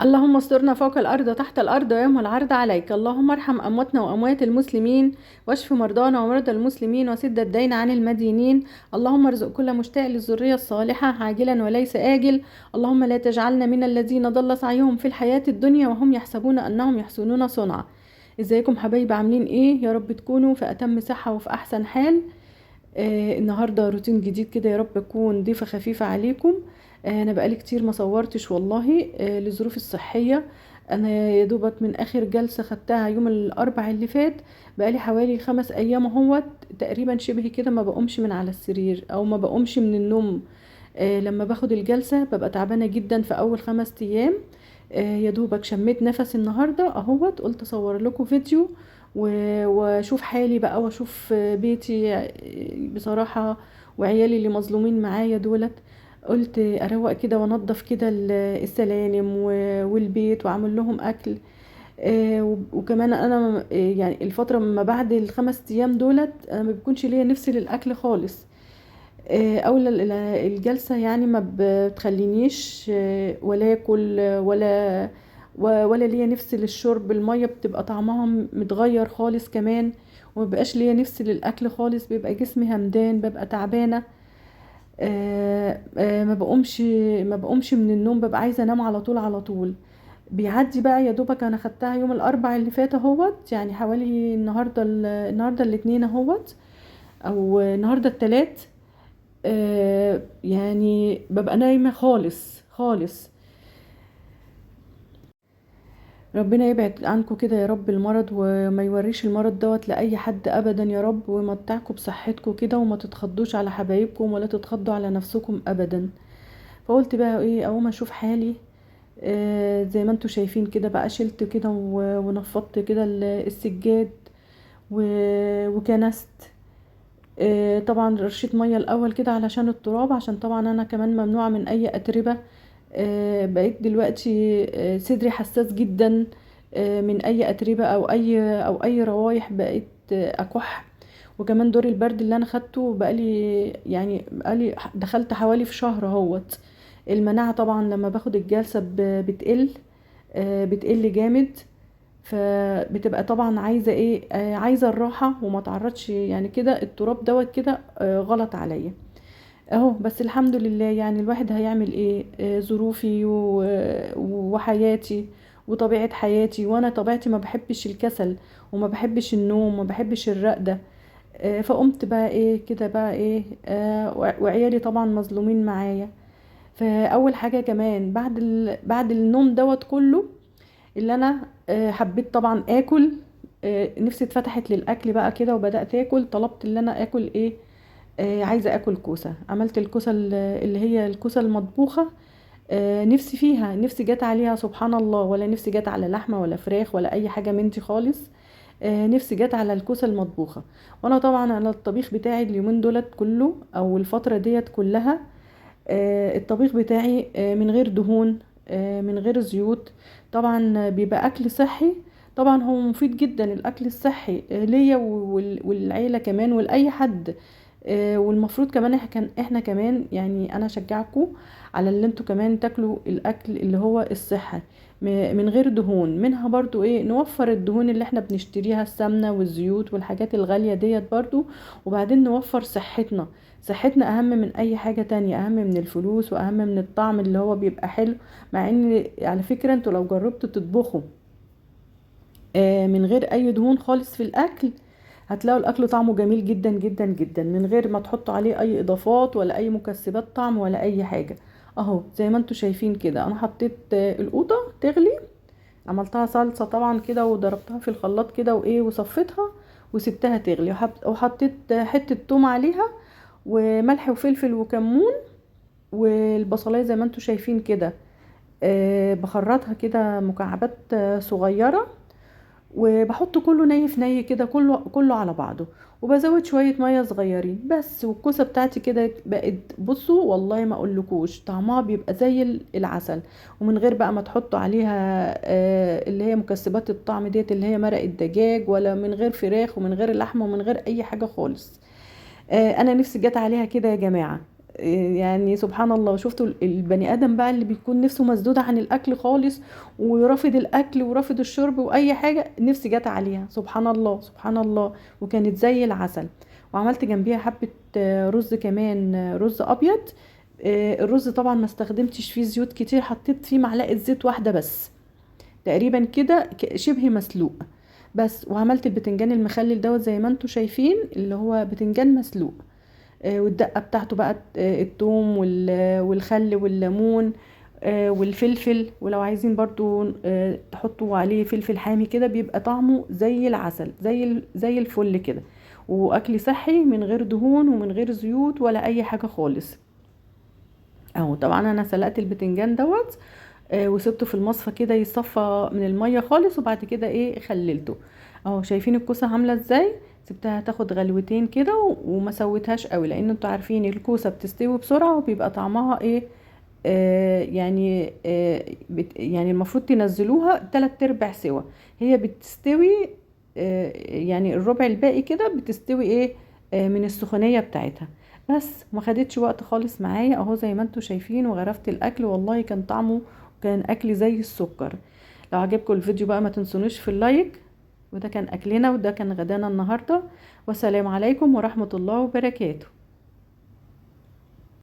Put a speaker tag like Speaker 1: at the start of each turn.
Speaker 1: اللهم استرنا فوق الأرض تحت الأرض ويوم العرض عليك. اللهم ارحم أمواتنا وأموات المسلمين، واشف مرضانا ومرضى المسلمين، وسد الدين عن المدينين. اللهم ارزق كل مشتاق للذرية الصالحة عاجلا وليس آجل. اللهم لا تجعلنا من الذين ضل سعيهم في الحياة الدنيا وهم يحسبون أنهم يحسنون صنعا. ازيكم حبايبي؟ عاملين ايه؟ يا رب تكونوا في أتم صحة وفي أحسن حال. النهاردة روتين جديد كده، يا رب اكون ضيفة خفيفة عليكم. انا بقالي كتير ما صورتش والله، لظروفي الصحية. انا يا دوبك من اخر جلسة خدتها يوم الاربع اللي فات، بقالي حوالي 5 ايام اهوت تقريبا شبه كده ما بقومش من على السرير او ما بقومش من النوم. لما باخد الجلسة ببقى تعبانة جدا في اول 5 ايام. يا دوبك شميت نفس النهاردة اهوت، قلت اصور لكم فيديو واشوف حالي بقى واشوف بيتي بصراحة، وعيالي اللي مظلومين معايا دولت. قلت اروق كده وانضف كده السلالم والبيت واعمل لهم اكل. وكمان انا يعني الفترة ما بعد ال5 ايام دولت انا ما بيكونش ليا نفسي للاكل خالص. اول الجلسة يعني ما بتخلينيش ولا اكل ولا ليا نفسي للشرب. المية بتبقى طعمها متغير خالص كمان، وما بقاش ليا نفسي للاكل خالص، بيبقى جسمي همدان، ببقى تعبانة. ما بقومش من النوم، ببقى عايزة انام على طول على طول. بيعدي بقى يا دوبك، انا خدتها يوم الاربع اللي فات اهوت، يعني حوالي النهارده الاثنين اهوت، او النهارده التلات. يعني ببقى نايمة خالص خالص. ربنا يبعد عنكم كده يا رب المرض، وما يوريش المرض دوت لأي حد أبدا يا رب، ويمتعكم بصحتكم كده، وما تتخضوش على حبايبكم ولا تتخضوا على نفسكم أبدا. فقلت بقى ايه، اقوم اشوف حالي. زي ما انتوا شايفين كده بقى، شلت كده ونفضت كده السجاد وكنست. طبعا رشيت ميه الاول كده علشان التراب، عشان طبعا انا كمان ممنوعه من اي اتربه. بقيت دلوقتي صدري حساس جدا من اي اتربه او اي روايح، بقيت اكح. وكمان دور البرد اللي انا خدته بقالي دخلت حوالي في شهر اهوت. المناعه طبعا لما باخد الجلسه بتقل جامد. فبتبقى طبعا عايزه ايه، عايزه الراحه وما تعرضش يعني كده التراب دوت كده غلط عليا اهو. بس الحمد لله، يعني الواحد هيعمل ايه، ظروفي وحياتي وطبيعه حياتي، وانا طبيعتي ما بحبش الكسل وما بحبش النوم وما بحبش الرقده. فقمت بقى ايه كده بقى ايه، وعيالي طبعا مظلومين معايا. فاول حاجه كمان بعد النوم دوت كله، اللي انا حبيت طبعا اكل. نفسي اتفتحت للاكل بقى كده، وبدات اكل. طلبت اللي انا اكل ايه، عايزه اكل كوسه. عملت الكوسه اللي هي الكوسه المطبوخه. نفسي فيها، نفسي جت عليها سبحان الله، ولا نفسي جت على لحمه ولا فراخ ولا اي حاجه من دي خالص. نفسي جت على الكوسه المطبوخه. وانا طبعا على الطبيخ بتاعي اليومين دولت كله او الفتره ديت كلها، الطبيخ بتاعي من غير دهون، من غير زيوت. طبعا بيبقى اكل صحي. طبعا هو مفيد جدا الاكل الصحي ليا والعيله كمان ولاي حد. والمفروض كمان احنا كمان، يعني انا اشجعكم على اللي انتوا كمان تاكلوا الاكل اللي هو الصحي من غير دهون. منها برضو ايه، نوفر الدهون اللي احنا بنشتريها، السمنه والزيوت والحاجات الغاليه ديت برضو. وبعدين نوفر صحتنا. صحتنا اهم من اي حاجة تانية، اهم من الفلوس واهم من الطعم اللي هو بيبقى حلو. مع ان على فكرة انتوا لو جربتوا تطبخوا من غير اي دهون خالص في الاكل، هتلاقوا الاكل طعمه جميل جدا جدا جدا، من غير ما تحطوا عليه اي اضافات ولا اي مكسبات طعم ولا اي حاجة. اهو زي ما انتوا شايفين كده، انا حطيت القوطة تغلي، عملتها صلصة طبعا كده، وضربتها في الخلاط كده وايه وصفتها وسبتها تغلي، وحطيت حتة توم عليها وملح وفلفل وكمون والبصلايه زي ما انتوا شايفين كده. بخرطها كده مكعبات صغيره، وبحط كله ني في ني كده، كله كله على بعضه. وبزود شويه ميه صغيرين بس، والكوسه بتاعتي كده بقت، بصوا والله ما اقولكوش طعمها بيبقى زي العسل. ومن غير بقى ما تحطوا عليها اللي هي مكسبات الطعم ديت، اللي هي مرق الدجاج، ولا من غير فراخ ومن غير لحمه ومن غير اي حاجه خالص. انا نفسي جت عليها كده يا جماعه. يعني سبحان الله. شفتوا البني ادم بقى اللي بيكون نفسه مسدودة عن الاكل خالص، ورافض الاكل ورافض الشرب واي حاجة، نفسي جت عليها سبحان الله سبحان الله، وكانت زي العسل. وعملت جنبيها حبة رز كمان، رز ابيض. الرز طبعا ما استخدمتش فيه زيوت كتير، حطيت فيه معلقة زيت واحدة بس تقريبا كده، شبه مسلوق بس. وعملت البتنجان المخلل دوت زي ما انتم شايفين، اللي هو بتنجان مسلوق. والدقة بتاعته بقى الثوم والخل والليمون والفلفل، ولو عايزين برضو تحطوا عليه فلفل حامي كده، بيبقى طعمه زي العسل، زي الفل كده. واكل صحي من غير دهون ومن غير زيوت ولا اي حاجة خالص. اهو طبعا انا سلقت البتنجان دوت، وسبته في المصفى كده يصفى من المية خالص، وبعد كده ايه خللته. اهو شايفين الكوسة عاملة ازاي، سبتها تاخد غلوتين كده وما سويتهاش قوي، لان انتوا عارفين الكوسة بتستوي بسرعة وبيبقى طعمها ايه، يعني المفروض تنزلوها 3/4 سوا، هي بتستوي يعني الربع الباقي كده بتستوي ايه من السخونية بتاعتها. بس ما خدتش وقت خالص معايا اهو زي ما انتوا شايفين، وغرفت الاكل والله كان طعمه، كان اكل زي السكر. لو عجبكم الفيديو بقى ما تنسونوش في اللايك. وده كان اكلنا وده كان غدانا النهارده، والسلام عليكم ورحمة الله وبركاته.